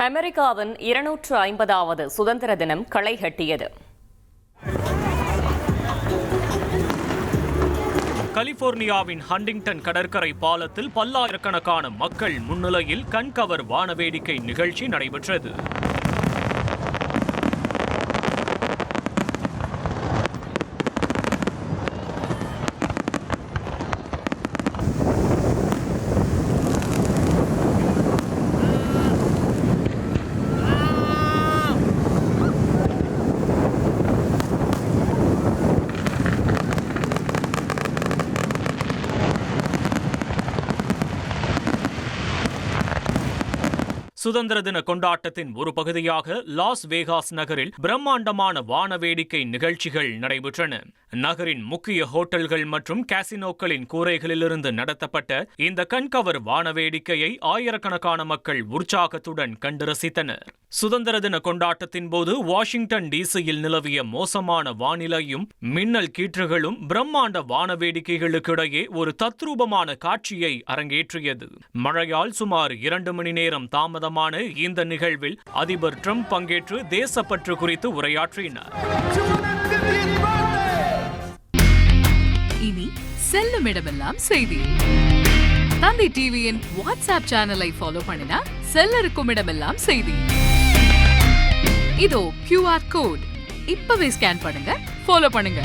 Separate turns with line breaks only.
அமெரிக்காவின் 250வது சுதந்திர தினம் களை கட்டியது.
கலிபோர்னியாவின் ஹண்டிங்டன் கடற்கரை பாலத்தில் பல்லாயிரக்கணக்கான மக்கள் முன்னிலையில் கண்கவர் வானவேடிக்கை நிகழ்ச்சி நடைபெற்றது. சுதந்திர தின கொண்டாட்டத்தின் ஒரு பகுதியாக லாஸ் வேகாஸ் நகரில் பிரம்மாண்டமான வானவேடிக்கை நிகழ்ச்சிகள் நடைபெற்றன. நகரின் முக்கிய ஹோட்டல்கள் மற்றும் காசினோக்களின் கூரைகளிலிருந்து நடத்தப்பட்ட இந்த கண்கவர் வானவேடிக்கையை ஆயிரக்கணக்கான மக்கள் உற்சாகத்துடன் கண்டு ரசித்தனர். சுதந்திர தின கொண்டாட்டத்தின் போது வாஷிங்டன் டிசியில் நிலவிய மோசமான வானிலையும் மின்னல் கீற்றுகளும் பிரம்மாண்ட வானவேடிக்கைகளுக்கிடையே ஒரு தத்ரூபமான காட்சியை அரங்கேற்றியது. மழையால் சுமார் 2 மணி நேரம் தாமதமான இந்த நிகழ்வில் அதிபர் டிரம்ப் பங்கேற்று தேசப்பற்று குறித்து உரையாற்றினார்.
இனி செல்லும் இடமெல்லாம் செய்தி. தந்தி டிவியின் வாட்ஸ்அப் சேனலை ஃபாலோ பண்ணினா செல்ல இருக்கும் இடமெல்லாம் செய்தி. இதோ QR கோட் இப்பவே ஸ்கேன் பண்ணுங்க, ஃபாலோ பண்ணுங்க.